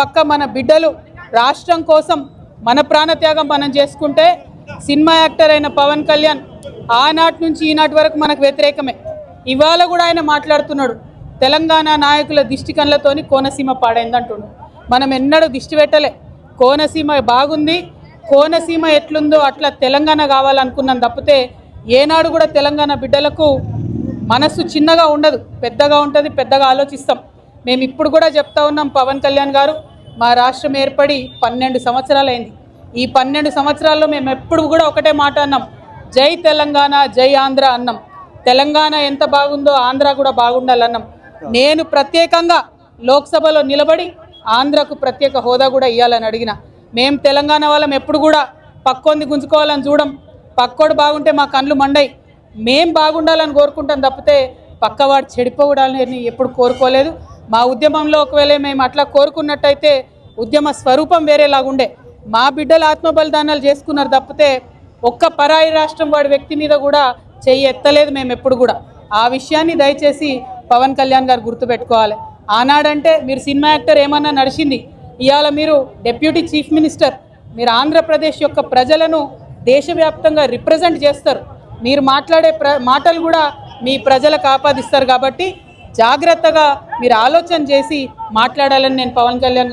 పక్క మన బిడ్డలు రాష్ట్రం కోసం మన ప్రాణత్యాగం మనం చేసుకుంటే సినిమా యాక్టర్ అయిన పవన్ కళ్యాణ్ ఆనాటి నుంచి ఈనాటి వరకు మనకు వ్యతిరేకమే. ఇవాళ కూడా ఆయన మాట్లాడుతున్నాడు, తెలంగాణ నాయకుల దిష్టి కళ్ళతోని కోనసీమ పాడైందంటున్నాడు. మనం ఎన్నడూ దిష్టి పెట్టలే. కోనసీమ బాగుంది, కోనసీమ ఎట్లుందో అట్లా తెలంగాణ కావాలనుకున్నాం తప్పితే ఏనాడు కూడా తెలంగాణ బిడ్డలకు మనస్సు చిన్నగా ఉండదు, పెద్దగా ఉంటుంది, పెద్దగా ఆలోచిస్తాం. మేము ఇప్పుడు కూడా చెప్తా ఉన్నాం, పవన్ కళ్యాణ్ గారు మా రాష్ట్రం ఏర్పడి 12 సంవత్సరాలు అయింది. ఈ 12 సంవత్సరాల్లో మేము ఎప్పుడు కూడా ఒకటే మాట అన్నాం, జై తెలంగాణ జై ఆంధ్ర అన్నాం. తెలంగాణ ఎంత బాగుందో ఆంధ్ర కూడా బాగుండాలన్నాం. నేను ప్రత్యేకంగా లోక్సభలో నిలబడి ఆంధ్రకు ప్రత్యేక హోదా కూడా ఇవ్వాలని అడిగిన. మేము తెలంగాణ వాళ్ళం ఎప్పుడు కూడా పక్కోంది గుంజుకోవాలని చూడం, పక్కోడు బాగుంటే మా కళ్ళు మండయి. మేం బాగుండాలని కోరుకుంటాం తప్పితే పక్కవాడు చెడిపోవడాలని ఎప్పుడు కోరుకోలేదు. మా ఉద్యమంలో ఒకవేళ మేము అట్లా కోరుకున్నట్టయితే ఉద్యమ స్వరూపం వేరేలాగుండే. మా బిడ్డలు ఆత్మబలిదానాలు చేసుకున్నారు తప్పితే ఒక్క పరాయి రాష్ట్రం వాడి వ్యక్తి మీద కూడా చెయ్యి ఎత్తలేదు మేము ఎప్పుడు కూడా. ఆ విషయాన్ని దయచేసి పవన్ కళ్యాణ్ గారు గుర్తుపెట్టుకోవాలి. ఆనాడంటే మీరు సినిమా యాక్టర్ ఏమన్నా నడిచింది, ఇవాళ మీరు డిప్యూటీ చీఫ్ మినిస్టర్, మీరు ఆంధ్రప్రదేశ్ యొక్క ప్రజలను దేశవ్యాప్తంగా రిప్రజెంట్ చేస్తారు. మీరు మాట్లాడే మాటలు కూడా మీ ప్రజలకు ఆపాదిస్తారు. కాబట్టి జాగ్రత్తగా మీరు ఆలోచన చేసి మాట్లాడాలని నేను పవన్ కళ్యాణ్ గారు